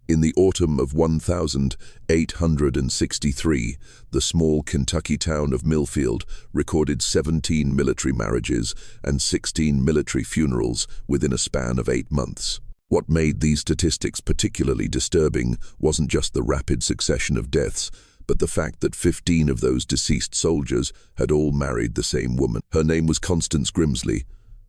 In the autumn of 1863, the small Kentucky town of Millfield recorded 17 military marriages and 16 military funerals within a span of 8 months. What made these statistics particularly disturbing wasn't just the rapid succession of deaths, but the fact that 15 of those deceased soldiers had all married the same woman. Her name was Constance Grimsley,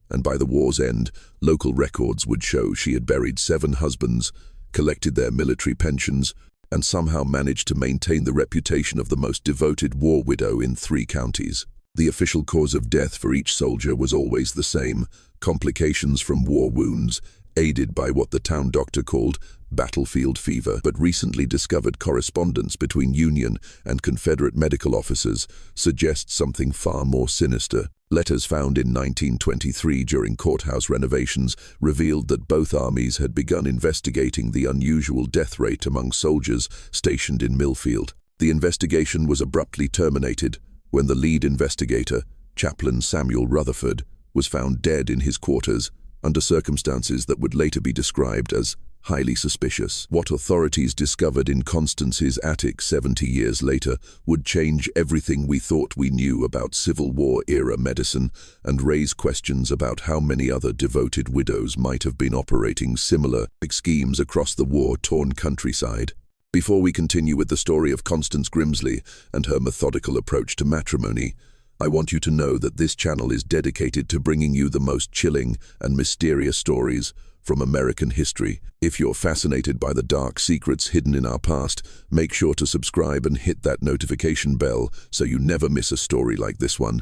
and by the war's end, local records would show she had buried 7 husbands, collected their military pensions, and somehow managed to maintain the reputation of the most devoted war widow in 3 counties. The official cause of death for each soldier was always the same: complications from war wounds, aided by what the town doctor called battlefield fever. But recently discovered correspondence between Union and Confederate medical officers suggests something far more sinister. Letters found in 1923 during courthouse renovations revealed that both armies had begun investigating the unusual death rate among soldiers stationed in Millfield. The investigation was abruptly terminated when the lead investigator, Chaplain Samuel Rutherford, was found dead in his quarters under circumstances that would later be described as highly suspicious. What authorities discovered in Constance's attic 70 years later would change everything we thought we knew about Civil War-era medicine and raise questions about how many other devoted widows might have been operating similar schemes across the war-torn countryside. Before we continue with the story of Constance Grimsley and her methodical approach to matrimony, I want you to know that this channel is dedicated to bringing you the most chilling and mysterious stories from American history. If you're fascinated by the dark secrets hidden in our past, make sure to subscribe and hit that notification bell so you never miss a story like this one.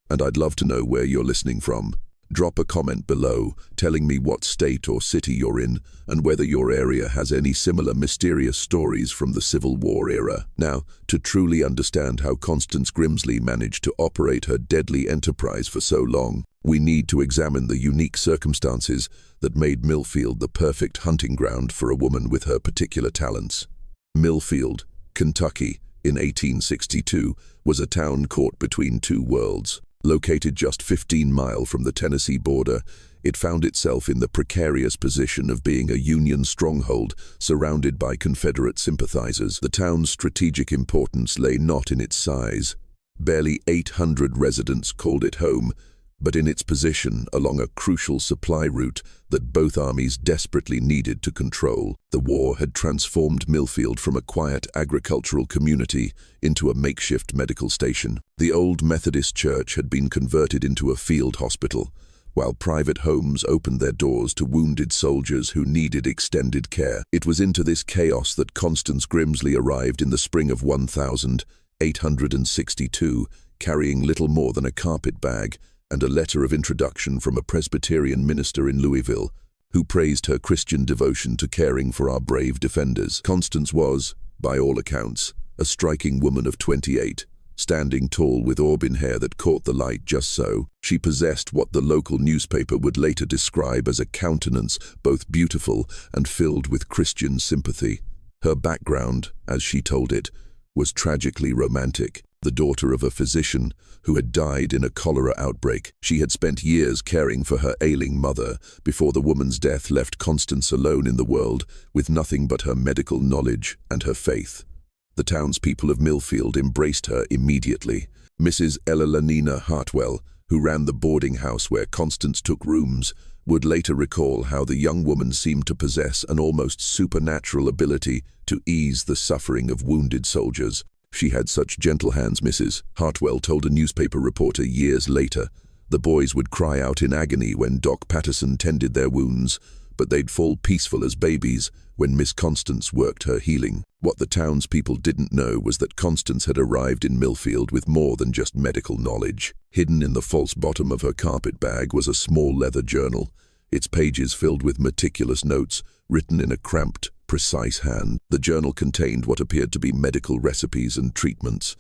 And I'd love to know where you're listening from. Drop a comment below telling me what state or city you're in and whether your area has any similar mysterious stories from the Civil War era. Now, to truly understand how Constance Grimsley managed to operate her deadly enterprise for so long, we need to examine the unique circumstances that made Millfield the perfect hunting ground for a woman with her particular talents. Millfield, Kentucky, in 1862, was a town caught between 2 worlds. Located just 15 miles from the Tennessee border, it found itself in the precarious position of being a Union stronghold surrounded by Confederate sympathizers. The town's strategic importance lay not in its size. Barely 800 residents called it home, but in its position along a crucial supply route that both armies desperately needed to control. The war had transformed Millfield from a quiet agricultural community into a makeshift medical station. The old Methodist church had been converted into a field hospital, while private homes opened their doors to wounded soldiers who needed extended care. It was into this chaos that Constance Grimsley arrived in the spring of 1862, carrying little more than a carpet bag and a letter of introduction from a Presbyterian minister in Louisville, who praised her Christian devotion to caring for our brave defenders. Constance was, by all accounts, a striking woman of 28, standing tall with auburn hair that caught the light just so. She possessed what the local newspaper would later describe as a countenance both beautiful and filled with Christian sympathy. Her background, as she told it, was tragically romantic. The daughter of a physician who had died in a cholera outbreak, she had spent years caring for her ailing mother before the woman's death left Constance alone in the world with nothing but her medical knowledge and her faith. The townspeople of Millfield embraced her immediately. Mrs. Elenina Hartwell, who ran the boarding house where Constance took rooms, would later recall how the young woman seemed to possess an almost supernatural ability to ease the suffering of wounded soldiers. She had such gentle hands, Mrs. Hartwell told a newspaper reporter years later. The boys would cry out in agony when Doc Patterson tended their wounds, but they'd fall peaceful as babies when Miss Constance worked her healing. What the townspeople didn't know was that Constance had arrived in Millfield with more than just medical knowledge. Hidden in the false bottom of her carpet bag was a small leather journal, its pages filled with meticulous notes written in a cramped, precise hand. The journal contained what appeared to be medical recipes and treatments,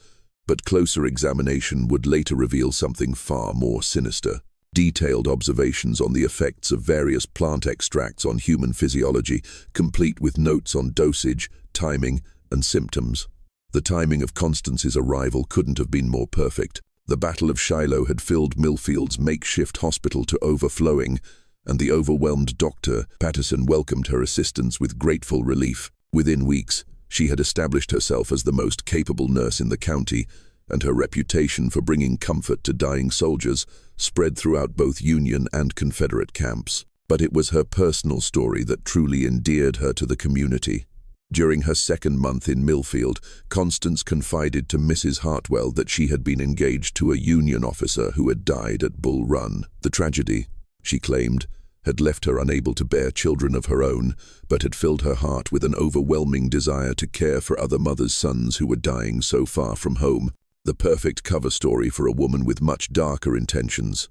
but closer examination would later reveal something far more sinister. Detailed observations on the effects of various plant extracts on human physiology, complete with notes on dosage, timing, and symptoms. The timing of Constance's arrival couldn't have been more perfect. The Battle of Shiloh had filled Millfield's makeshift hospital to overflowing, and the overwhelmed Dr. Patterson welcomed her assistance with grateful relief. Within weeks, she had established herself as the most capable nurse in the county, and her reputation for bringing comfort to dying soldiers spread throughout both Union and Confederate camps. But it was her personal story that truly endeared her to the community. During her second month in Millfield, Constance confided to Mrs. Hartwell that she had been engaged to a Union officer who had died at Bull Run. The tragedy, she claimed, had left her unable to bear children of her own, but had filled her heart with an overwhelming desire to care for other mothers' sons who were dying so far from home. The perfect cover story for a woman with much darker intentions.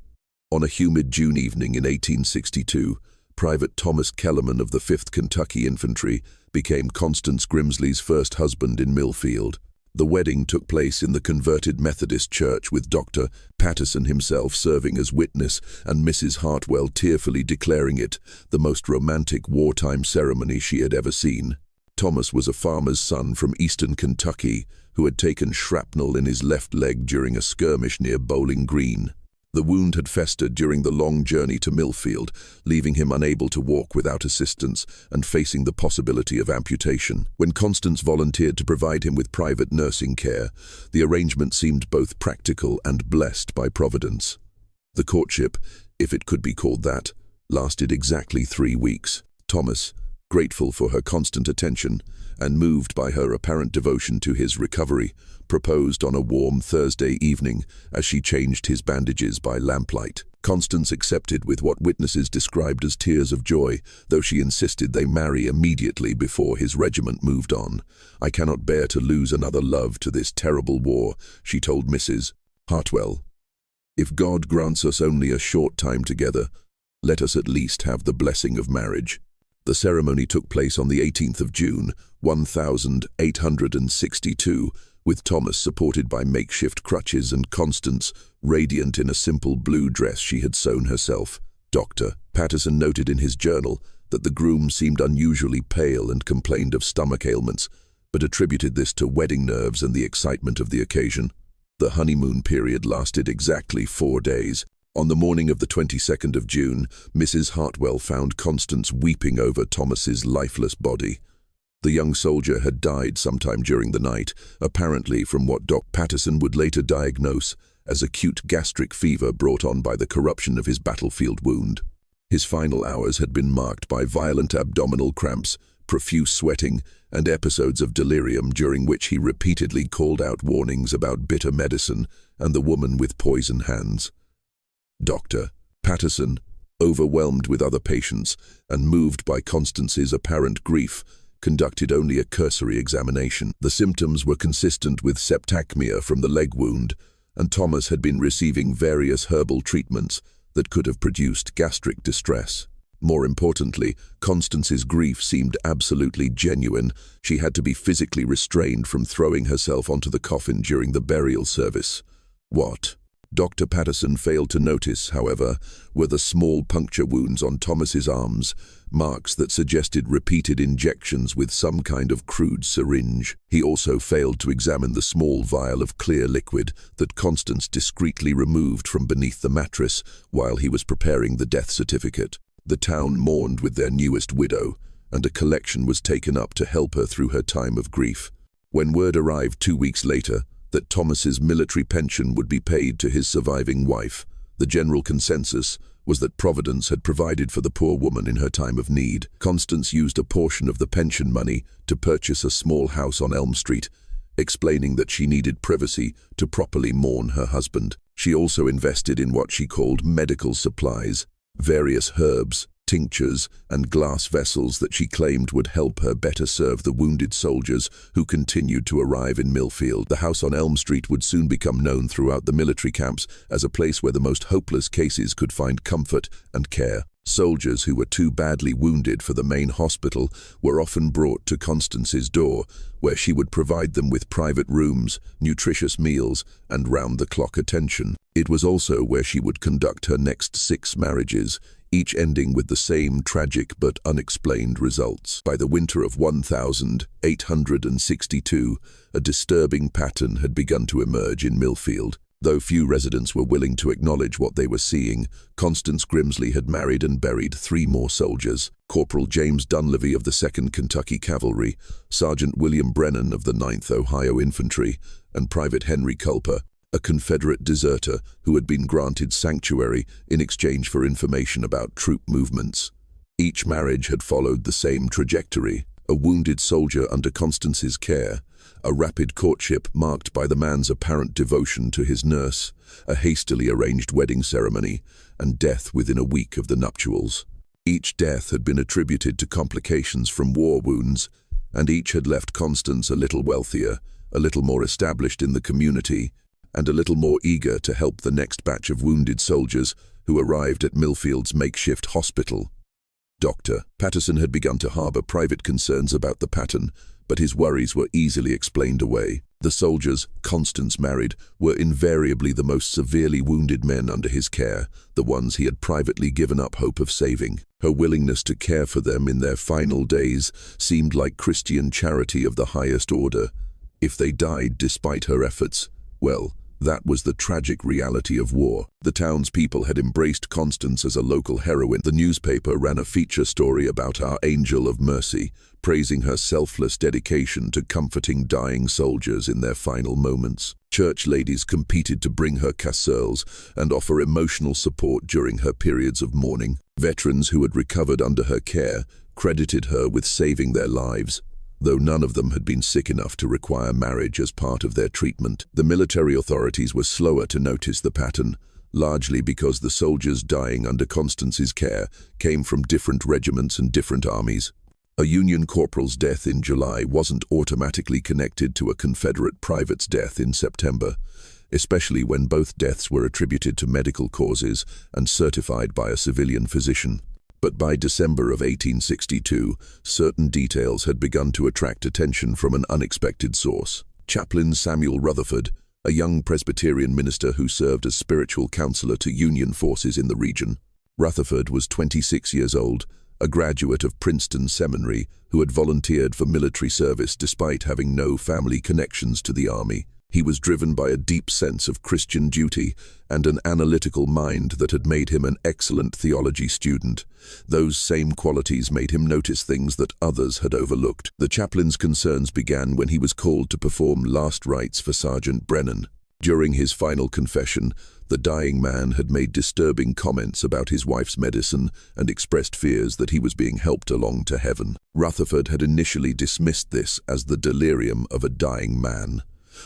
On a humid June evening in 1862, Private Thomas Kellerman of the 5th Kentucky Infantry became Constance Grimsley's first husband in Millfield. The wedding took place in the converted Methodist church with Dr. Patterson himself serving as witness and Mrs. Hartwell tearfully declaring it the most romantic wartime ceremony she had ever seen. Thomas was a farmer's son from eastern Kentucky who had taken shrapnel in his left leg during a skirmish near Bowling Green. The wound had festered during the long journey to Millfield, leaving him unable to walk without assistance and facing the possibility of amputation. When Constance volunteered to provide him with private nursing care, the arrangement seemed both practical and blessed by Providence. The courtship, if it could be called that, lasted exactly 3 weeks. Thomas, grateful for her constant attention and moved by her apparent devotion to his recovery, proposed on a warm Thursday evening as she changed his bandages by lamplight. Constance accepted with what witnesses described as tears of joy, though she insisted they marry immediately before his regiment moved on. "I cannot bear to lose another love to this terrible war," she told Mrs. Hartwell. "If God grants us only a short time together, let us at least have the blessing of marriage." The ceremony took place on the 18th of June, 1862, with Thomas supported by makeshift crutches and Constance radiant in a simple blue dress she had sewn herself. Dr. Patterson noted in his journal that the groom seemed unusually pale and complained of stomach ailments, but attributed this to wedding nerves and the excitement of the occasion. The honeymoon period lasted exactly 4 days. On the morning of the 22nd of June, Mrs. Hartwell found Constance weeping over Thomas's lifeless body. The young soldier had died sometime during the night, apparently from what Dr. Patterson would later diagnose as acute gastric fever brought on by the corruption of his battlefield wound. His final hours had been marked by violent abdominal cramps, profuse sweating, and episodes of delirium during which he repeatedly called out warnings about bitter medicine and the woman with poison hands. Dr. Patterson, overwhelmed with other patients and moved by Constance's apparent grief, conducted only a cursory examination. The symptoms were consistent with septicemia from the leg wound, and Thomas had been receiving various herbal treatments that could have produced gastric distress. More importantly, Constance's grief seemed absolutely genuine. She had to be physically restrained from throwing herself onto the coffin during the burial service. What Dr. Patterson failed to notice, however, were the small puncture wounds on Thomas's arms, marks that suggested repeated injections with some kind of crude syringe. He also failed to examine the small vial of clear liquid that Constance discreetly removed from beneath the mattress while he was preparing the death certificate. The town mourned with their newest widow, and a collection was taken up to help her through her time of grief. When word arrived 2 weeks later that Thomas's military pension would be paid to his surviving wife, the general consensus was that Providence had provided for the poor woman in her time of need. Constance used a portion of the pension money to purchase a small house on Elm Street, explaining that she needed privacy to properly mourn her husband. She also invested in what she called medical supplies, various herbs, tinctures, and glass vessels that she claimed would help her better serve the wounded soldiers who continued to arrive in Millfield. The house on Elm Street would soon become known throughout the military camps as a place where the most hopeless cases could find comfort and care. Soldiers who were too badly wounded for the main hospital were often brought to Constance's door, where she would provide them with private rooms, nutritious meals, and round-the-clock attention. It was also where she would conduct her next 6 marriages, each ending with the same tragic but unexplained results. By the winter of 1862, a disturbing pattern had begun to emerge in Millfield. Though few residents were willing to acknowledge what they were seeing, Constance Grimsley had married and buried 3 more soldiers: Corporal James Dunleavy of the 2nd Kentucky Cavalry, Sergeant William Brennan of the 9th Ohio Infantry, and Private Henry Culper, a Confederate deserter who had been granted sanctuary in exchange for information about troop movements. Each marriage had followed the same trajectory: a wounded soldier under Constance's care, a rapid courtship marked by the man's apparent devotion to his nurse, a hastily arranged wedding ceremony, and death within a week of the nuptials. Each death had been attributed to complications from war wounds, and each had left Constance a little wealthier, a little more established in the community, and a little more eager to help the next batch of wounded soldiers who arrived at Millfield's makeshift hospital. Dr. Patterson had begun to harbor private concerns about the pattern, but his worries were easily explained away. The soldiers Constance married were invariably the most severely wounded men under his care, the ones he had privately given up hope of saving. Her willingness to care for them in their final days seemed like Christian charity of the highest order. If they died despite her efforts, well, that was the tragic reality of war. The townspeople had embraced Constance as a local heroine. The newspaper ran a feature story about our Angel of Mercy, praising her selfless dedication to comforting dying soldiers in their final moments. Church ladies competed to bring her casseroles and offer emotional support during her periods of mourning. Veterans who had recovered under her care credited her with saving their lives, though none of them had been sick enough to require marriage as part of their treatment. The military authorities were slower to notice the pattern, largely because the soldiers dying under Constance's care came from different regiments and different armies. A Union corporal's death in July wasn't automatically connected to a Confederate private's death in September, especially when both deaths were attributed to medical causes and certified by a civilian physician. But by December of 1862, certain details had begun to attract attention from an unexpected source. Chaplain Samuel Rutherford, a young Presbyterian minister who served as spiritual counselor to Union forces in the region. Rutherford was 26 years old, a graduate of Princeton Seminary who had volunteered for military service despite having no family connections to the army. He was driven by a deep sense of Christian duty and an analytical mind that had made him an excellent theology student. Those same qualities made him notice things that others had overlooked. The chaplain's concerns began when he was called to perform last rites for Sergeant Brennan. During his final confession, the dying man had made disturbing comments about his wife's medicine and expressed fears that he was being helped along to heaven. Rutherford had initially dismissed this as the delirium of a dying man.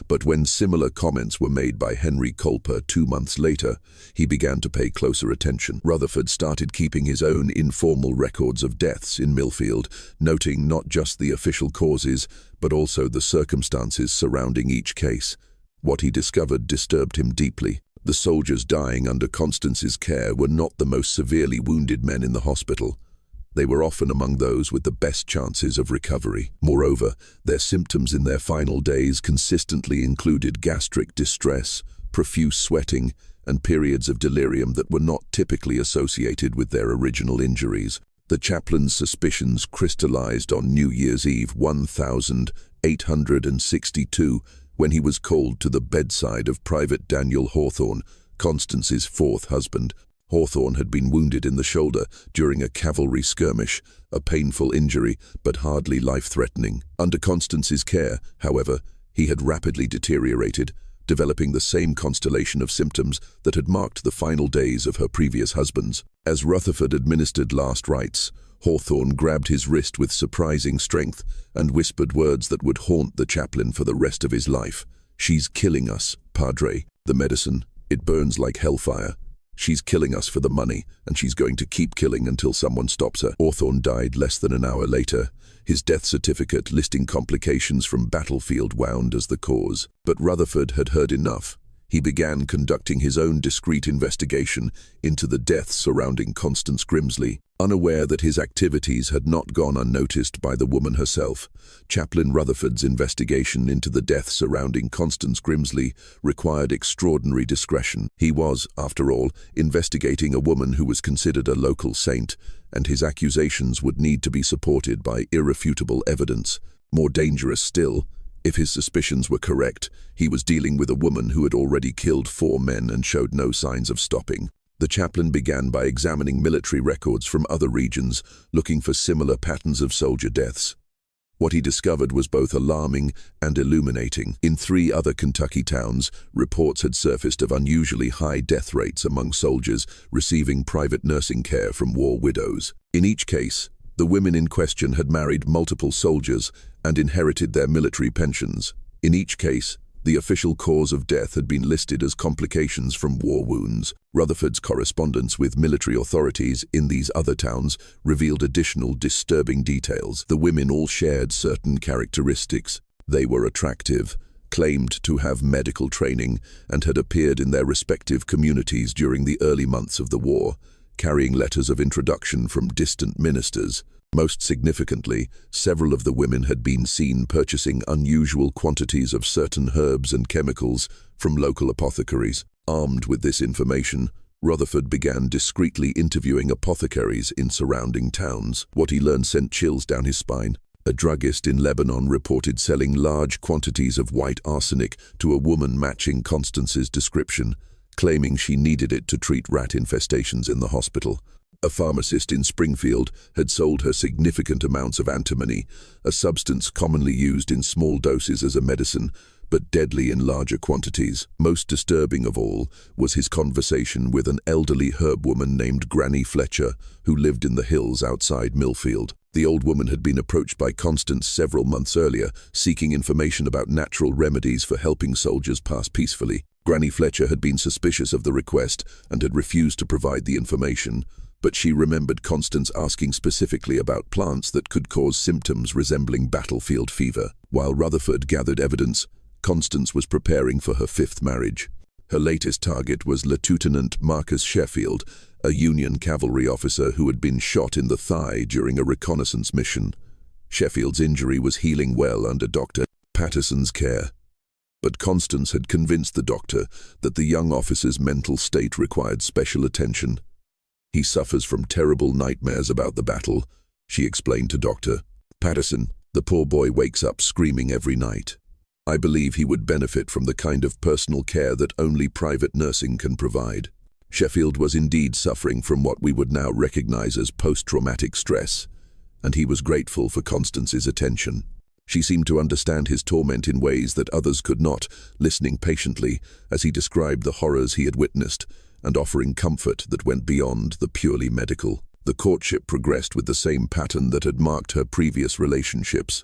But when similar comments were made by Henry Culper 2 months later, he began to pay closer attention. Rutherford started keeping his own informal records of deaths in Millfield, noting not just the official causes, but also the circumstances surrounding each case. What he discovered disturbed him deeply. The soldiers dying under Constance's care were not the most severely wounded men in the hospital. They were often among those with the best chances of recovery. Moreover, their symptoms in their final days consistently included gastric distress, profuse sweating, and periods of delirium that were not typically associated with their original injuries. The chaplain's suspicions crystallized on New Year's Eve 1862 when he was called to the bedside of Private Daniel Hawthorne, Constance's 4th husband. Hawthorne had been wounded in the shoulder during a cavalry skirmish, a painful injury but hardly life-threatening. Under Constance's care, however, he had rapidly deteriorated, developing the same constellation of symptoms that had marked the final days of her previous husbands. As Rutherford administered last rites, Hawthorne grabbed his wrist with surprising strength and whispered words that would haunt the chaplain for the rest of his life. "She's killing us, Padre. The medicine, it burns like hellfire. She's killing us for the money, and she's going to keep killing until someone stops her." Hawthorne died less than an hour later, his death certificate listing complications from battlefield wound as the cause. But Rutherford had heard enough. He began conducting his own discreet investigation into the deaths surrounding Constance Grimsley. Unaware that his activities had not gone unnoticed by the woman herself, Chaplain Rutherford's investigation into the deaths surrounding Constance Grimsley required extraordinary discretion. He was, after all, investigating a woman who was considered a local saint, and his accusations would need to be supported by irrefutable evidence. More dangerous still, If his suspicions were correct, he was dealing with a woman who had already killed 4 men and showed no signs of stopping. The chaplain began by examining military records from other regions, looking for similar patterns of soldier deaths. What he discovered was both alarming and illuminating. In 3 other Kentucky towns, reports had surfaced of unusually high death rates among soldiers receiving private nursing care from war widows. In each case, the women in question had married multiple soldiers and inherited their military pensions. In each case, the official cause of death had been listed as complications from war wounds. Rutherford's correspondence with military authorities in these other towns revealed additional disturbing details. The women all shared certain characteristics. They were attractive, claimed to have medical training, and had appeared in their respective communities during the early months of the war, carrying letters of introduction from distant ministers. Most significantly, several of the women had been seen purchasing unusual quantities of certain herbs and chemicals from local apothecaries. Armed with this information, Rutherford began discreetly interviewing apothecaries in surrounding towns. What he learned sent chills down his spine. A druggist in Lebanon reported selling large quantities of white arsenic to a woman matching Constance's description, claiming she needed it to treat rat infestations in the hospital. A pharmacist in Springfield had sold her significant amounts of antimony, a substance commonly used in small doses as a medicine, but deadly in larger quantities. Most disturbing of all was his conversation with an elderly herb woman named Granny Fletcher, who lived in the hills outside Millfield. The old woman had been approached by Constance several months earlier, seeking information about natural remedies for helping soldiers pass peacefully. Granny Fletcher had been suspicious of the request and had refused to provide the information, but she remembered Constance asking specifically about plants that could cause symptoms resembling battlefield fever. While Rutherford gathered evidence, Constance was preparing for her 5th marriage. Her latest target was Lieutenant Marcus Sheffield, a Union cavalry officer who had been shot in the thigh during a reconnaissance mission. Sheffield's injury was healing well under Dr. Patterson's care, but Constance had convinced the doctor that the young officer's mental state required special attention. "He suffers from terrible nightmares about the battle," she explained to Dr. Patterson. "The poor boy wakes up screaming every night. I believe he would benefit from the kind of personal care that only private nursing can provide." Sheffield was indeed suffering from what we would now recognize as post-traumatic stress, and he was grateful for Constance's attention. She seemed to understand his torment in ways that others could not, listening patiently as he described the horrors he had witnessed and offering comfort that went beyond the purely medical. The courtship progressed with the same pattern that had marked her previous relationships.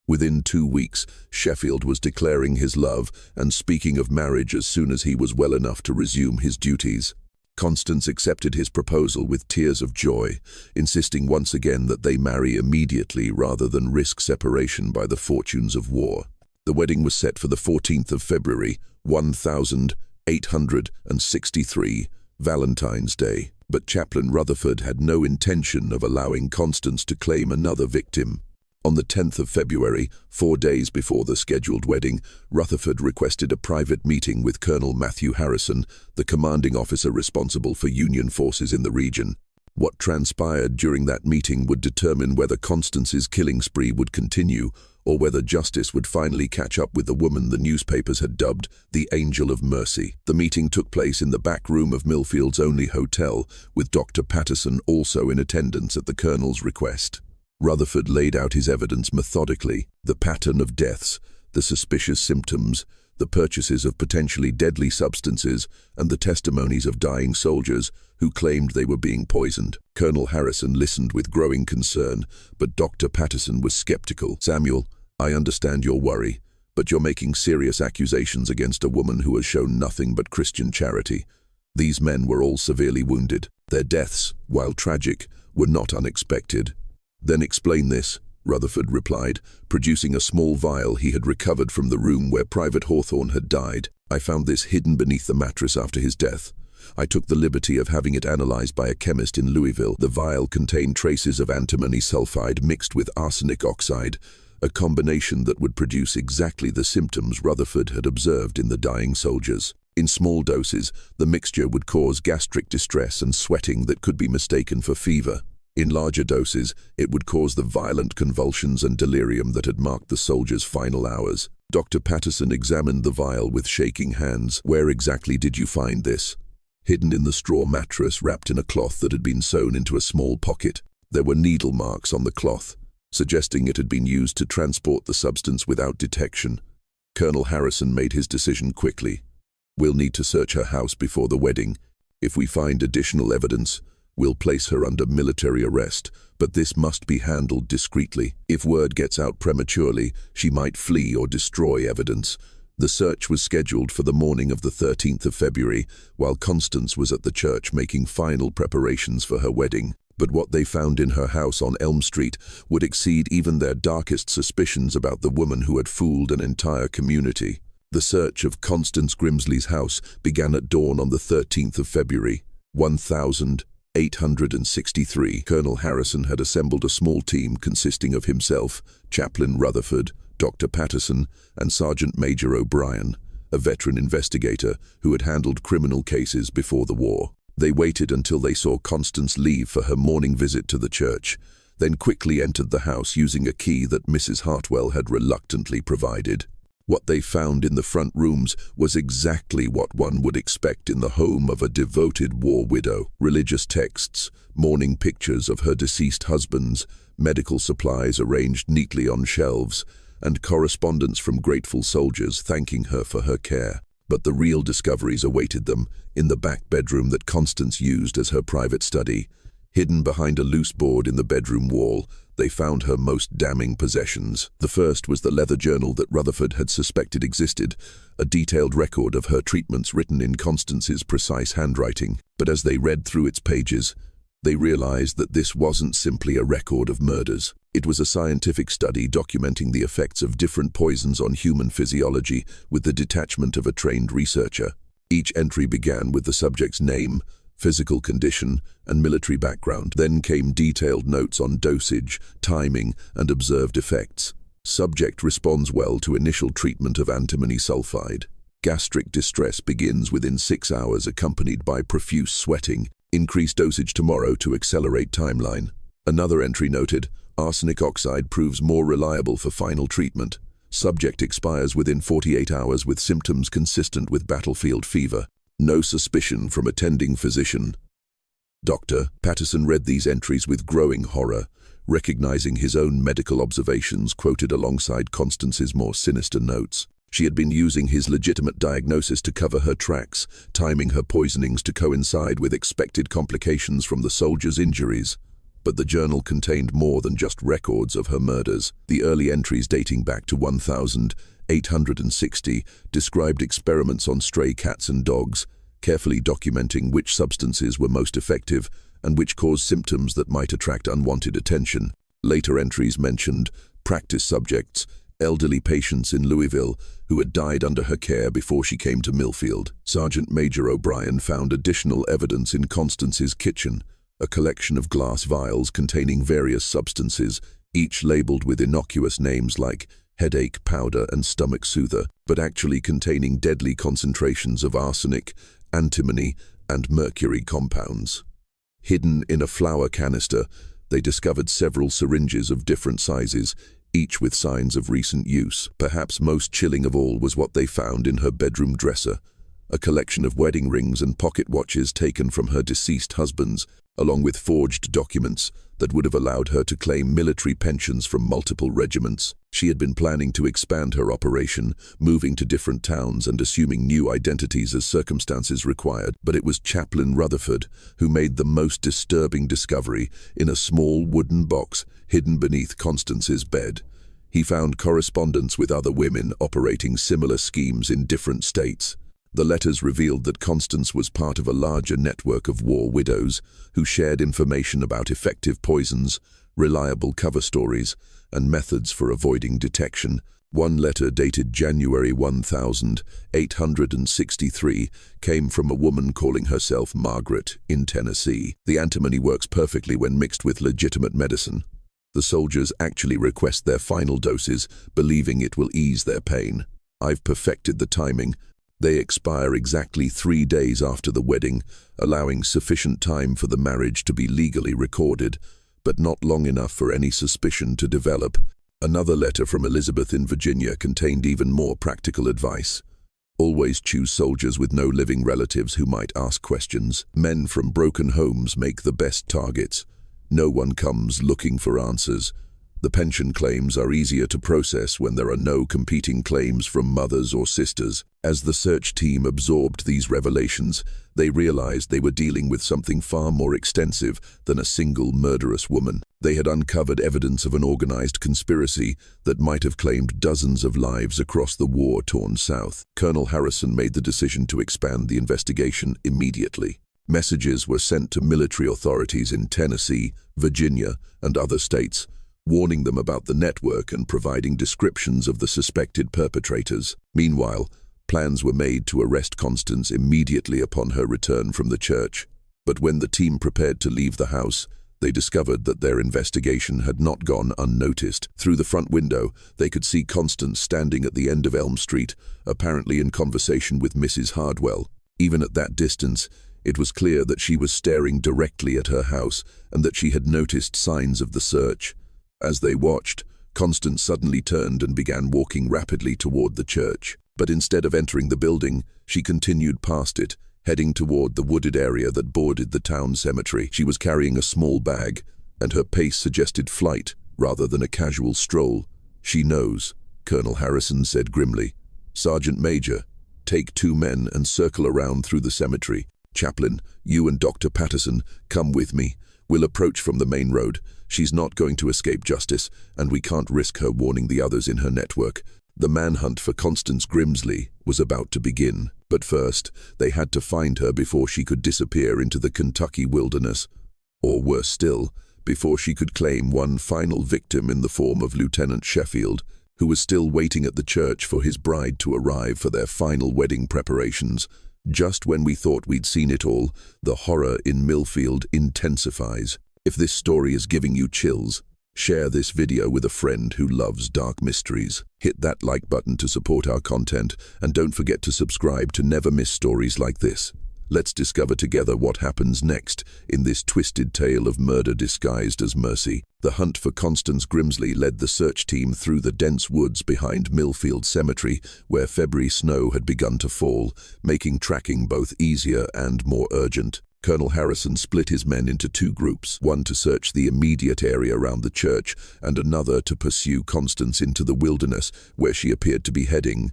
Within 2 weeks, Sheffield was declaring his love and speaking of marriage as soon as he was well enough to resume his duties. Constance accepted his proposal with tears of joy, insisting once again that they marry immediately rather than risk separation by the fortunes of war. The wedding was set for the 14th of February, 1863, Valentine's Day, but Chaplain Rutherford had no intention of allowing Constance to claim another victim. On the 10th of February, 4 days before the scheduled wedding, Rutherford requested a private meeting with Colonel Matthew Harrison, the commanding officer responsible for Union forces in the region. What transpired during that meeting would determine whether Constance's killing spree would continue or whether justice would finally catch up with the woman the newspapers had dubbed the Angel of Mercy. The meeting took place in the back room of Millfield's only hotel, with Dr. Patterson also in attendance at the colonel's request. Rutherford laid out his evidence methodically: the pattern of deaths, the suspicious symptoms, the purchases of potentially deadly substances, and the testimonies of dying soldiers who claimed they were being poisoned. Colonel Harrison listened with growing concern, but Dr. Patterson was skeptical. "Samuel, I understand your worry, but you're making serious accusations against a woman who has shown nothing but Christian charity. These men were all severely wounded. Their deaths, while tragic, were not unexpected." "Then explain this," Rutherford replied, producing a small vial he had recovered from the room where Private Hawthorne had died. "I found this hidden beneath the mattress after his death. I took the liberty of having it analyzed by a chemist in Louisville. The vial contained traces of antimony sulfide mixed with arsenic oxide, a combination that would produce exactly the symptoms Rutherford had observed in the dying soldiers. In small doses, the mixture would cause gastric distress and sweating that could be mistaken for fever. In larger doses, it would cause the violent convulsions and delirium that had marked the soldiers' final hours. Dr. Patterson examined the vial with shaking hands. "Where exactly did you find this?" "Hidden in the straw mattress, wrapped in a cloth that had been sewn into a small pocket. There were needle marks on the cloth, suggesting it had been used to transport the substance without detection." Colonel Harrison made his decision quickly. "We'll need to search her house before the wedding. If we find additional evidence, we'll place her under military arrest, but this must be handled discreetly. If word gets out prematurely, she might flee or destroy evidence." The search was scheduled for the morning of the 13th of February, while Constance was at the church making final preparations for her wedding. But what they found in her house on Elm Street would exceed even their darkest suspicions about the woman who had fooled an entire community. The search of Constance Grimsley's house began at dawn on the 13th of February, 1863. Colonel Harrison had assembled a small team consisting of himself, Chaplain Rutherford, Dr. Patterson, and Sergeant Major O'Brien, a veteran investigator who had handled criminal cases before the war. They waited until they saw Constance leave for her morning visit to the church, then quickly entered the house using a key that Mrs. Hartwell had reluctantly provided. What they found in the front rooms was exactly what one would expect in the home of a devoted war widow. Religious texts, mourning pictures of her deceased husbands, medical supplies arranged neatly on shelves, and correspondence from grateful soldiers thanking her for her care. But the real discoveries awaited them in the back bedroom that Constance used as her private study. Hidden behind a loose board in the bedroom wall, they found her most damning possessions. The first was the leather journal that Rutherford had suspected existed, a detailed record of her treatments written in Constance's precise handwriting. But as they read through its pages, they realized that this wasn't simply a record of murders. It was a scientific study documenting the effects of different poisons on human physiology with the detachment of a trained researcher. Each entry began with the subject's name, physical condition, and military background. Then came detailed notes on dosage, timing, and observed effects. Subject responds well to initial treatment of antimony sulfide. Gastric distress begins within 6 hours, accompanied by profuse sweating. Increase dosage tomorrow to accelerate timeline. Another entry noted, arsenic oxide proves more reliable for final treatment. Subject expires within 48 hours with symptoms consistent with battlefield fever. No suspicion from attending physician. Dr. Patterson read these entries with growing horror, recognizing his own medical observations quoted alongside Constance's more sinister notes. She had been using his legitimate diagnosis to cover her tracks, timing her poisonings to coincide with expected complications from the soldiers' injuries. But the journal contained more than just records of her murders. The early entries dating back to 1860 described experiments on stray cats and dogs, carefully documenting which substances were most effective and which caused symptoms that might attract unwanted attention. Later entries mentioned practice subjects, elderly patients in Louisville who had died under her care before she came to Millfield. Sergeant Major O'Brien found additional evidence in Constance's kitchen, a collection of glass vials containing various substances, each labeled with innocuous names like headache powder and stomach soother, but actually containing deadly concentrations of arsenic, antimony, and mercury compounds. Hidden in a flour canister, they discovered several syringes of different sizes, each with signs of recent use. Perhaps most chilling of all was what they found in her bedroom dresser, a collection of wedding rings and pocket watches taken from her deceased husbands, along with forged documents that would have allowed her to claim military pensions from multiple regiments. She had been planning to expand her operation, moving to different towns and assuming new identities as circumstances required, but it was Chaplain Rutherford who made the most disturbing discovery in a small wooden box hidden beneath Constance's bed. He found correspondence with other women operating similar schemes in different states. The letters revealed that Constance was part of a larger network of war widows who shared information about effective poisons, reliable cover stories, and methods for avoiding detection. One letter dated January 1863 came from a woman calling herself Margaret in Tennessee. The antimony works perfectly when mixed with legitimate medicine. The soldiers actually request their final doses, believing it will ease their pain. I've perfected the timing. They expire exactly 3 days after the wedding, allowing sufficient time for the marriage to be legally recorded, but not long enough for any suspicion to develop. Another letter from Elizabeth in Virginia contained even more practical advice. Always choose soldiers with no living relatives who might ask questions. Men from broken homes make the best targets. No one comes looking for answers. The pension claims are easier to process when there are no competing claims from mothers or sisters. As the search team absorbed these revelations, they realized they were dealing with something far more extensive than a single murderous woman. They had uncovered evidence of an organized conspiracy that might have claimed dozens of lives across the war-torn South. Colonel Harrison made the decision to expand the investigation immediately. Messages were sent to military authorities in Tennessee, Virginia, and other states, warning them about the network and providing descriptions of the suspected perpetrators. Meanwhile, plans were made to arrest Constance immediately upon her return from the church. But when the team prepared to leave the house, they discovered that their investigation had not gone unnoticed. Through the front window, they could see Constance standing at the end of Elm Street, apparently in conversation with Mrs. Hardwell. Even at that distance, it was clear that she was staring directly at her house and that she had noticed signs of the search. As they watched, Constance suddenly turned and began walking rapidly toward the church. But instead of entering the building, she continued past it, heading toward the wooded area that bordered the town cemetery. She was carrying a small bag, and her pace suggested flight rather than a casual stroll. "She knows," Colonel Harrison said grimly. "Sergeant Major, take 2 men and circle around through the cemetery. Chaplain, you and Dr. Patterson, come with me. We'll approach from the main road. She's not going to escape justice, and we can't risk her warning the others in her network." The manhunt for Constance Grimsley was about to begin, but first, they had to find her before she could disappear into the Kentucky wilderness. Or worse still, before she could claim one final victim in the form of Lieutenant Sheffield, who was still waiting at the church for his bride to arrive for their final wedding preparations. Just when we thought we'd seen it all, the horror in Millfield intensifies. If this story is giving you chills, share this video with a friend who loves dark mysteries. Hit that like button to support our content, and don't forget to subscribe to never miss stories like this. Let's discover together what happens next in this twisted tale of murder disguised as mercy. The hunt for Constance Grimsley led the search team through the dense woods behind Millfield Cemetery, where February snow had begun to fall, making tracking both easier and more urgent. Colonel Harrison split his men into 2 groups, one to search the immediate area around the church, and another to pursue Constance into the wilderness, where she appeared to be heading.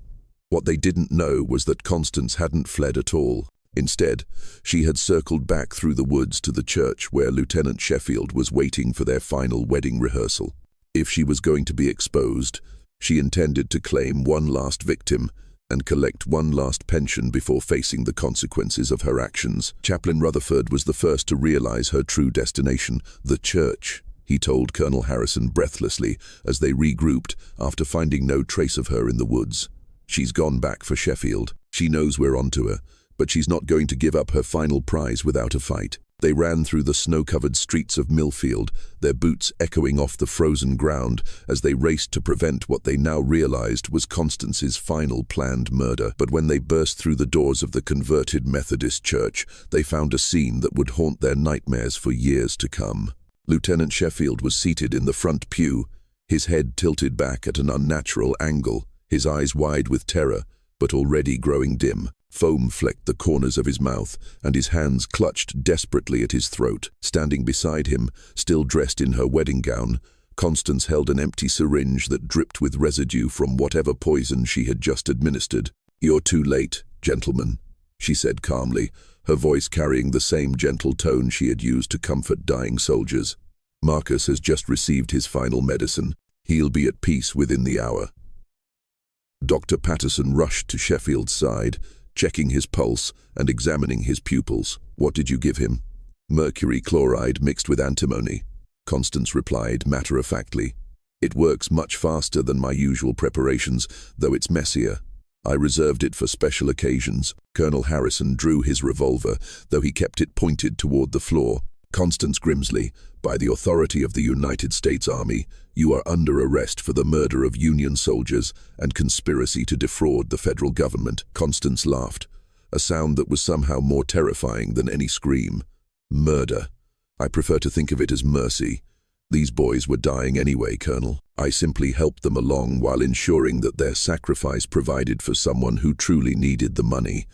What they didn't know was that Constance hadn't fled at all. Instead, she had circled back through the woods to the church where Lieutenant Sheffield was waiting for their final wedding rehearsal. If she was going to be exposed, she intended to claim one last victim and collect one last pension before facing the consequences of her actions. Chaplain Rutherford was the first to realize her true destination, the church, he told Colonel Harrison breathlessly as they regrouped after finding no trace of her in the woods. "She's gone back for Sheffield. She knows we're onto her, but she's not going to give up her final prize without a fight." They ran through the snow-covered streets of Millfield, their boots echoing off the frozen ground as they raced to prevent what they now realized was Constance's final planned murder. But when they burst through the doors of the converted Methodist church, they found a scene that would haunt their nightmares for years to come. Lieutenant Sheffield was seated in the front pew, his head tilted back at an unnatural angle, his eyes wide with terror, but already growing dim. Foam flecked the corners of his mouth, and his hands clutched desperately at his throat. Standing beside him, still dressed in her wedding gown, Constance held an empty syringe that dripped with residue from whatever poison she had just administered. "You're too late, gentlemen," she said calmly, her voice carrying the same gentle tone she had used to comfort dying soldiers. "Marcus has just received his final medicine. He'll be at peace within the hour." Dr. Patterson rushed to Sheffield's side, checking his pulse and examining his pupils. "What did you give him?" "Mercury chloride mixed with antimony," Constance replied matter-of-factly. "It works much faster than my usual preparations, though it's messier. I reserved it for special occasions." Colonel Harrison drew his revolver, though he kept it pointed toward the floor. "Constance Grimsley, by the authority of the United States Army, you are under arrest for the murder of Union soldiers and conspiracy to defraud the federal government." Constance laughed, a sound that was somehow more terrifying than any scream. "Murder. I prefer to think of it as mercy. These boys were dying anyway, Colonel. I simply helped them along while ensuring that their sacrifice provided for someone who truly needed the money.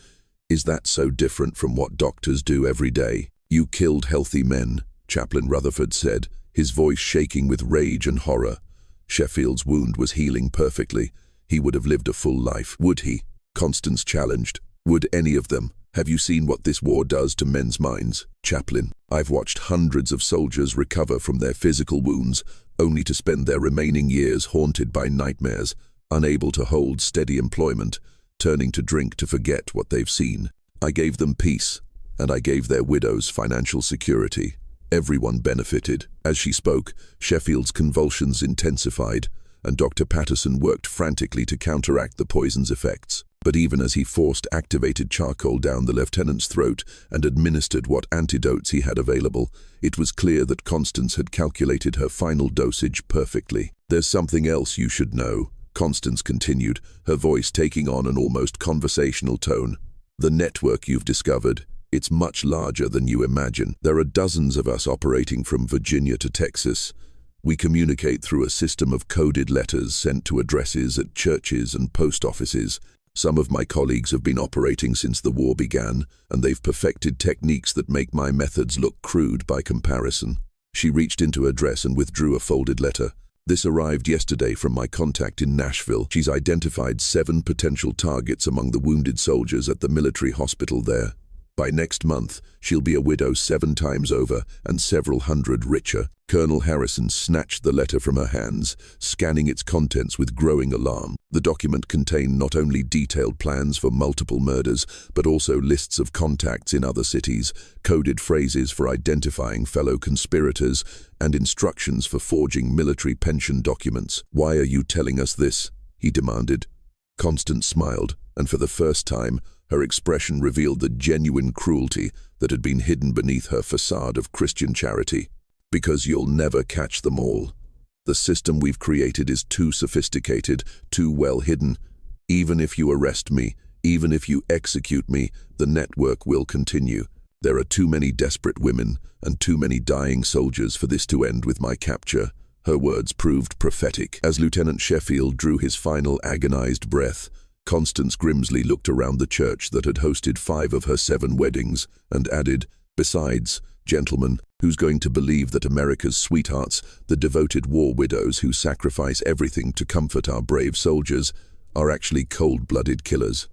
Is that so different from what doctors do every day? You killed healthy men, Chaplain Rutherford said, his voice shaking with rage and horror. Sheffield's wound was healing perfectly. He would have lived a full life, would he? Constance challenged. Would any of them? Have you seen what this war does to men's minds? Chaplain, I've watched hundreds of soldiers recover from their physical wounds, only to spend their remaining years haunted by nightmares, unable to hold steady employment, turning to drink to forget what they've seen. I gave them peace, and I gave their widows financial security. Everyone benefited. As she spoke, Sheffield's convulsions intensified, and Dr. Patterson worked frantically to counteract the poison's effects. But even as he forced activated charcoal down the lieutenant's throat and administered what antidotes he had available, it was clear that Constance had calculated her final dosage perfectly. There's something else you should know, Constance continued, her voice taking on an almost conversational tone. The network you've discovered, it's much larger than you imagine. There are dozens of us operating from Virginia to Texas. We communicate through a system of coded letters sent to addresses at churches and post offices. Some of my colleagues have been operating since the war began, and they've perfected techniques that make my methods look crude by comparison. She reached into her dress and withdrew a folded letter. This arrived yesterday from my contact in Nashville. She's identified 7 potential targets among the wounded soldiers at the military hospital there. By next month, she'll be a widow 7 times over and several hundred richer. Colonel Harrison snatched the letter from her hands, scanning its contents with growing alarm. The document contained not only detailed plans for multiple murders, but also lists of contacts in other cities, coded phrases for identifying fellow conspirators, and instructions for forging military pension documents. "Why are you telling us this?" he demanded. Constance smiled, and for the first time, her expression revealed the genuine cruelty that had been hidden beneath her facade of Christian charity. "Because you'll never catch them all. The system we've created is too sophisticated, too well hidden. Even if you arrest me, even if you execute me, the network will continue. There are too many desperate women and too many dying soldiers for this to end with my capture." Her words proved prophetic. As Lieutenant Sheffield drew his final agonized breath, Constance Grimsley looked around the church that had hosted 5 of her 7 weddings and added, "Besides, gentlemen, who's going to believe that America's sweethearts, the devoted war widows who sacrifice everything to comfort our brave soldiers, are actually cold-blooded killers?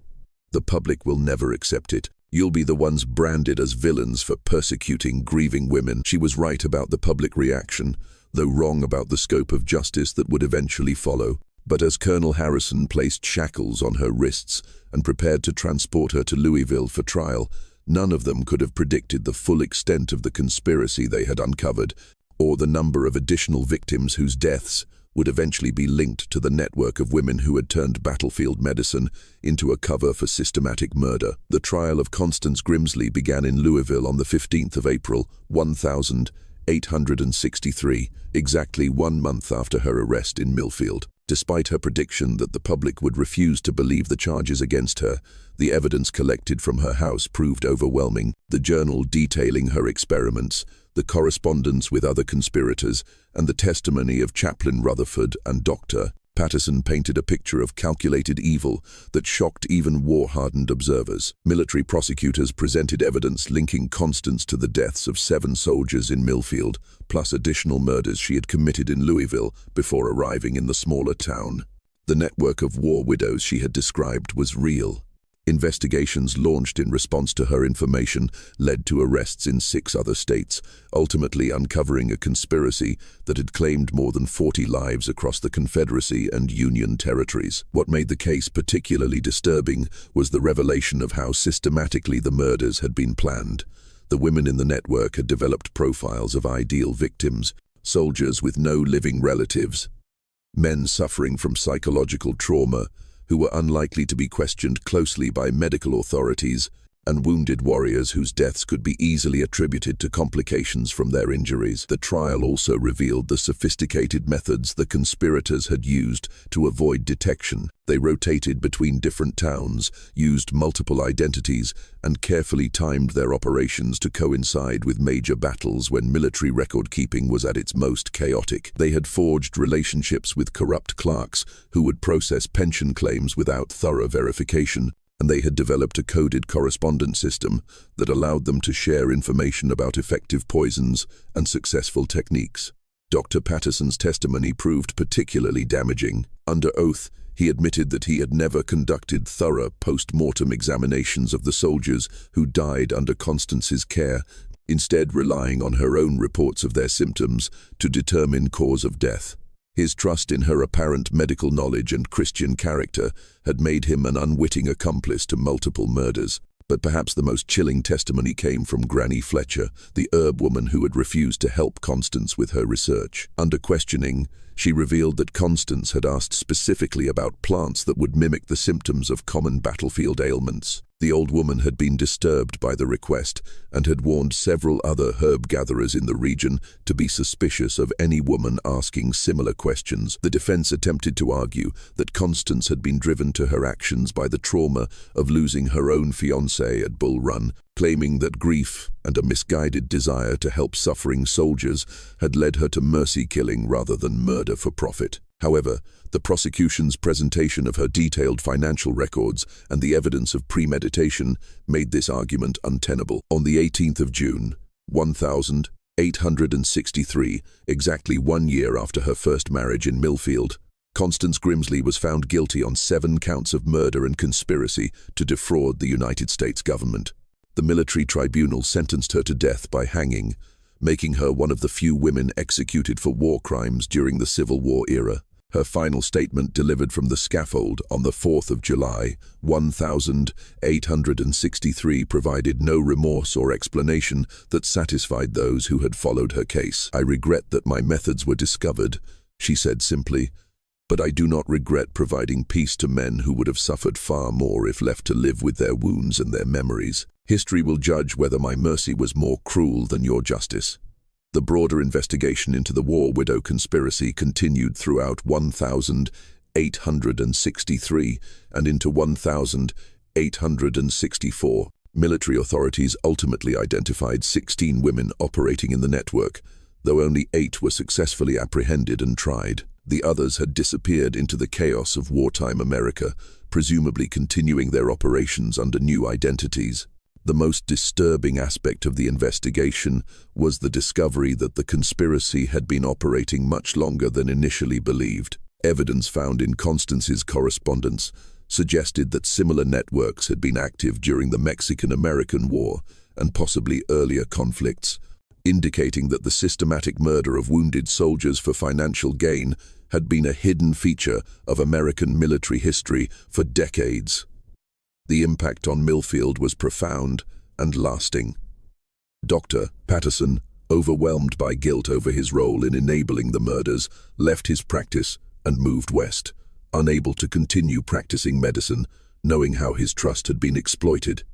The public will never accept it. You'll be the ones branded as villains for persecuting grieving women." She was right about the public reaction, though wrong about the scope of justice that would eventually follow. But as Colonel Harrison placed shackles on her wrists and prepared to transport her to Louisville for trial, none of them could have predicted the full extent of the conspiracy they had uncovered, or the number of additional victims whose deaths would eventually be linked to the network of women who had turned battlefield medicine into a cover for systematic murder. The trial of Constance Grimsley began in Louisville on the 15th of April, 1863, exactly 1 month after her arrest in Millfield. Despite her prediction that the public would refuse to believe the charges against her, the evidence collected from her house proved overwhelming. The journal detailing her experiments, the correspondence with other conspirators, and the testimony of Chaplain Rutherford and Dr. Patterson painted a picture of calculated evil that shocked even war-hardened observers. Military prosecutors presented evidence linking Constance to the deaths of 7 soldiers in Millfield, plus additional murders she had committed in Louisville before arriving in the smaller town. The network of war widows she had described was real. Investigations launched in response to her information led to arrests in 6 other states, ultimately uncovering a conspiracy that had claimed more than 40 lives across the Confederacy and Union territories. What made the case particularly disturbing was the revelation of how systematically the murders had been planned. The women in the network had developed profiles of ideal victims, soldiers with no living relatives, men suffering from psychological trauma, who were unlikely to be questioned closely by medical authorities, and wounded warriors whose deaths could be easily attributed to complications from their injuries. The trial also revealed the sophisticated methods the conspirators had used to avoid detection. They rotated between different towns, used multiple identities, and carefully timed their operations to coincide with major battles when military record-keeping was at its most chaotic. They had forged relationships with corrupt clerks who would process pension claims without thorough verification, and they had developed a coded correspondence system that allowed them to share information about effective poisons and successful techniques. Dr. Patterson's testimony proved particularly damaging. Under oath, he admitted that he had never conducted thorough post-mortem examinations of the soldiers who died under Constance's care, instead relying on her own reports of their symptoms to determine cause of death. His trust in her apparent medical knowledge and Christian character had made him an unwitting accomplice to multiple murders. But perhaps the most chilling testimony came from Granny Fletcher, the herb woman who had refused to help Constance with her research. Under questioning, she revealed that Constance had asked specifically about plants that would mimic the symptoms of common battlefield ailments. The old woman had been disturbed by the request and had warned several other herb gatherers in the region to be suspicious of any woman asking similar questions. The defense attempted to argue that Constance had been driven to her actions by the trauma of losing her own fiancé at Bull Run, claiming that grief and a misguided desire to help suffering soldiers had led her to mercy killing rather than murder for profit. However, the prosecution's presentation of her detailed financial records and the evidence of premeditation made this argument untenable. On the 18th of June, 1863, exactly 1 year after her first marriage in Millfield, Constance Grimsley was found guilty on 7 counts of murder and conspiracy to defraud the United States government. The military tribunal sentenced her to death by hanging, making her one of the few women executed for war crimes during the Civil War era. Her final statement delivered from the scaffold on the 4th of July, 1863 provided no remorse or explanation that satisfied those who had followed her case. "I regret that my methods were discovered," she said simply, "but I do not regret providing peace to men who would have suffered far more if left to live with their wounds and their memories. History will judge whether my mercy was more cruel than your justice." The broader investigation into the war widow conspiracy continued throughout 1863 and into 1864. Military authorities ultimately identified 16 women operating in the network, though only 8 were successfully apprehended and tried. The others had disappeared into the chaos of wartime America, presumably continuing their operations under new identities. The most disturbing aspect of the investigation was the discovery that the conspiracy had been operating much longer than initially believed. Evidence found in Constance's correspondence suggested that similar networks had been active during the Mexican-American War and possibly earlier conflicts, indicating that the systematic murder of wounded soldiers for financial gain had been a hidden feature of American military history for decades. The impact on Millfield was profound and lasting. Dr. Patterson, overwhelmed by guilt over his role in enabling the murders, left his practice and moved west, unable to continue practicing medicine, knowing how his trust had been exploited.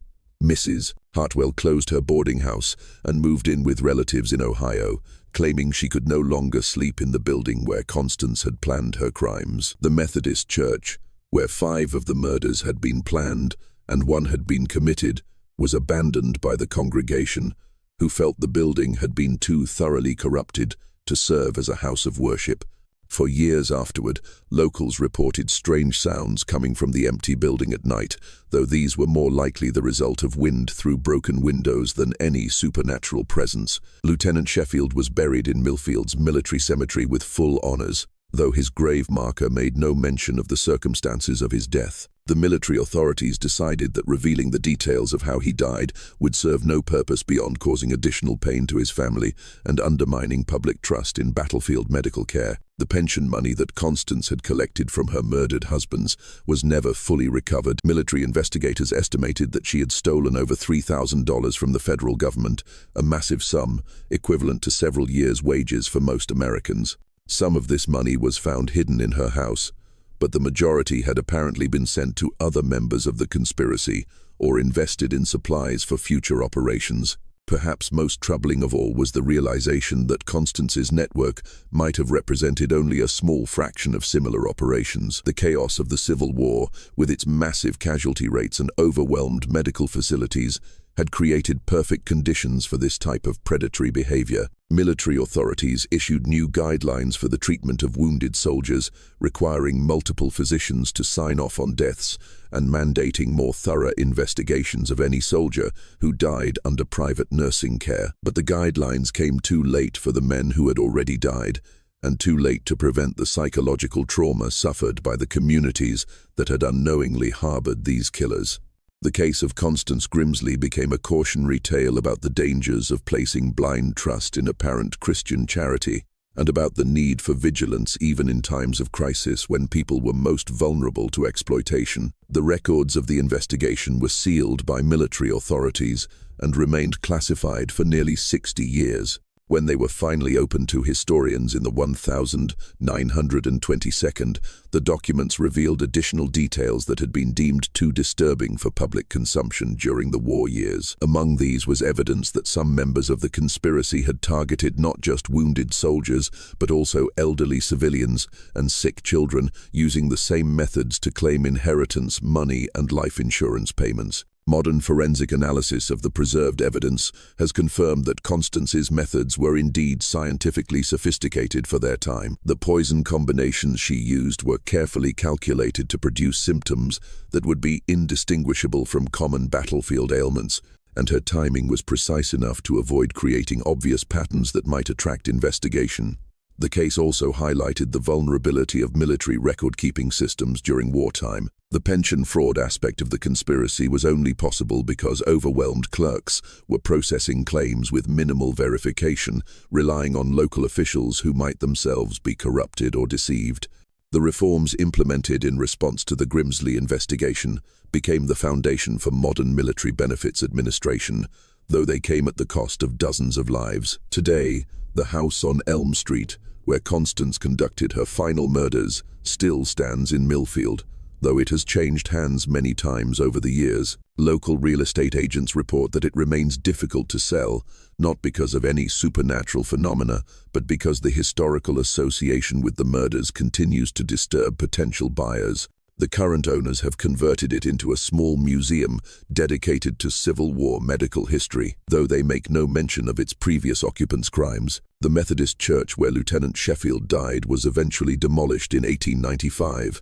Mrs. Hartwell closed her boarding house and moved in with relatives in Ohio, claiming she could no longer sleep in the building where Constance had planned her crimes. The Methodist Church, where 5 of the murders had been planned and 1 had been committed, was abandoned by the congregation, who felt the building had been too thoroughly corrupted to serve as a house of worship. For years afterward, locals reported strange sounds coming from the empty building at night, though these were more likely the result of wind through broken windows than any supernatural presence. Lieutenant Sheffield was buried in Millfield's military cemetery with full honors, though his grave marker made no mention of the circumstances of his death. The military authorities decided that revealing the details of how he died would serve no purpose beyond causing additional pain to his family and undermining public trust in battlefield medical care. The pension money that Constance had collected from her murdered husbands was never fully recovered. Military investigators estimated that she had stolen over $3,000 from the federal government, a massive sum equivalent to several years' wages for most Americans. Some of this money was found hidden in her house, but the majority had apparently been sent to other members of the conspiracy, or invested in supplies for future operations. Perhaps most troubling of all was the realization that Constance's network might have represented only a small fraction of similar operations. The chaos of the Civil War, with its massive casualty rates and overwhelmed medical facilities, had created perfect conditions for this type of predatory behavior. Military authorities issued new guidelines for the treatment of wounded soldiers, requiring multiple physicians to sign off on deaths and mandating more thorough investigations of any soldier who died under private nursing care. But the guidelines came too late for the men who had already died, and too late to prevent the psychological trauma suffered by the communities that had unknowingly harbored these killers. The case of Constance Grimsley became a cautionary tale about the dangers of placing blind trust in apparent Christian charity, and about the need for vigilance even in times of crisis when people were most vulnerable to exploitation. The records of the investigation were sealed by military authorities and remained classified for nearly 60 years. When they were finally opened to historians in the 1922nd, the documents revealed additional details that had been deemed too disturbing for public consumption during the war years. Among these was evidence that some members of the conspiracy had targeted not just wounded soldiers, but also elderly civilians and sick children, using the same methods to claim inheritance, money, and life insurance payments. Modern forensic analysis of the preserved evidence has confirmed that Constance's methods were indeed scientifically sophisticated for their time. The poison combinations she used were carefully calculated to produce symptoms that would be indistinguishable from common battlefield ailments, and her timing was precise enough to avoid creating obvious patterns that might attract investigation. The case also highlighted the vulnerability of military record-keeping systems during wartime. The pension fraud aspect of the conspiracy was only possible because overwhelmed clerks were processing claims with minimal verification, relying on local officials who might themselves be corrupted or deceived. The reforms implemented in response to the Grimsley investigation became the foundation for modern military benefits administration, though they came at the cost of dozens of lives. Today, the house on Elm Street, where Constance conducted her final murders, still stands in Millfield, though it has changed hands many times over the years. Local real estate agents report that it remains difficult to sell, not because of any supernatural phenomena, but because the historical association with the murders continues to disturb potential buyers. The current owners have converted it into a small museum dedicated to Civil War medical history, though they make no mention of its previous occupants' crimes. The Methodist church where Lieutenant Sheffield died was eventually demolished in 1895,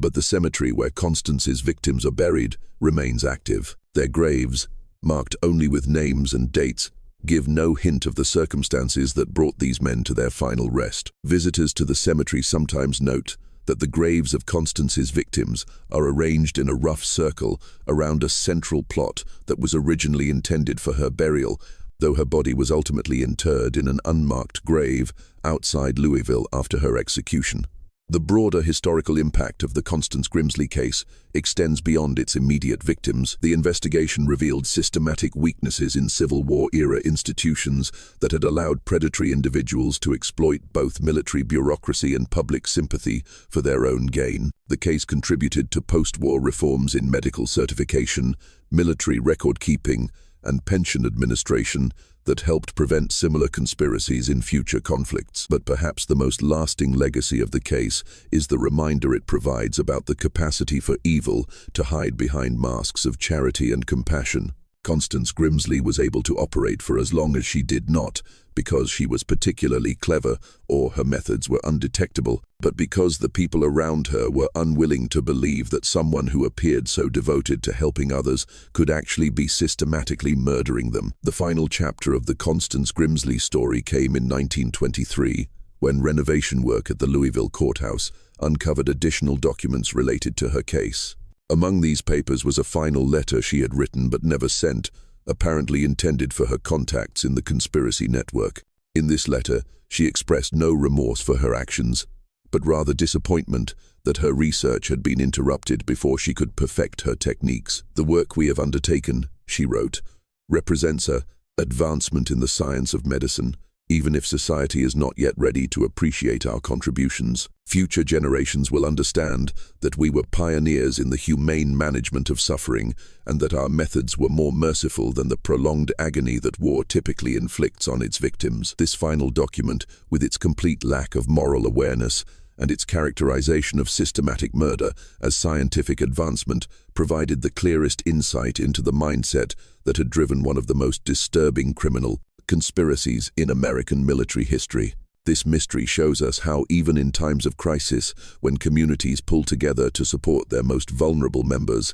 but the cemetery where Constance's victims are buried remains active. Their graves, marked only with names and dates, give no hint of the circumstances that brought these men to their final rest. Visitors to the cemetery sometimes note that the graves of Constance's victims are arranged in a rough circle around a central plot that was originally intended for her burial, though her body was ultimately interred in an unmarked grave outside Louisville after her execution. The broader historical impact of the Constance Grimsley case extends beyond its immediate victims. The investigation revealed systematic weaknesses in Civil War-era institutions that had allowed predatory individuals to exploit both military bureaucracy and public sympathy for their own gain. The case contributed to post-war reforms in medical certification, military record-keeping, and pension administration that helped prevent similar conspiracies in future conflicts. But perhaps the most lasting legacy of the case is the reminder it provides about the capacity for evil to hide behind masks of charity and compassion. Constance Grimsley was able to operate for as long as she did not because she was particularly clever or her methods were undetectable, but because the people around her were unwilling to believe that someone who appeared so devoted to helping others could actually be systematically murdering them. The final chapter of the Constance Grimsley story came in 1923, when renovation work at the Louisville courthouse uncovered additional documents related to her case. Among these papers was a final letter she had written but never sent, apparently intended for her contacts in the conspiracy network. In this letter, she expressed no remorse for her actions, but rather disappointment that her research had been interrupted before she could perfect her techniques. "The work we have undertaken," she wrote, "represents an advancement in the science of medicine Even if society is not yet ready to appreciate our contributions, future generations will understand that we were pioneers in the humane management of suffering and that our methods were more merciful than the prolonged agony that war typically inflicts on its victims. This final document, with its complete lack of moral awareness and its characterization of systematic murder as scientific advancement, provided the clearest insight into the mindset that had driven one of the most disturbing criminal conspiracies in American military history. This mystery shows us how, even in times of crisis, when communities pull together to support their most vulnerable members,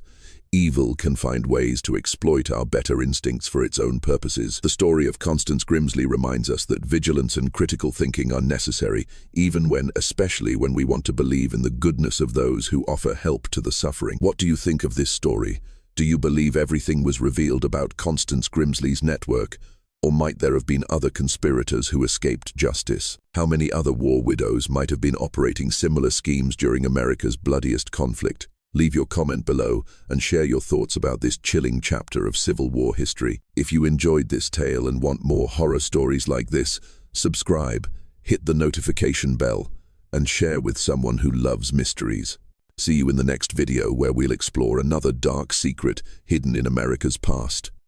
evil can find ways to exploit our better instincts for its own purposes. The story of Constance Grimsley reminds us that vigilance and critical thinking are necessary, especially when we want to believe in the goodness of those who offer help to the suffering. What do you think of this story? Do you believe everything was revealed about Constance Grimsley's network? Or might there have been other conspirators who escaped justice? How many other war widows might have been operating similar schemes during America's bloodiest conflict? Leave your comment below and share your thoughts about this chilling chapter of Civil War history. If you enjoyed this tale and want more horror stories like this, subscribe, hit the notification bell, and share with someone who loves mysteries. See you in the next video where we'll explore another dark secret hidden in America's past.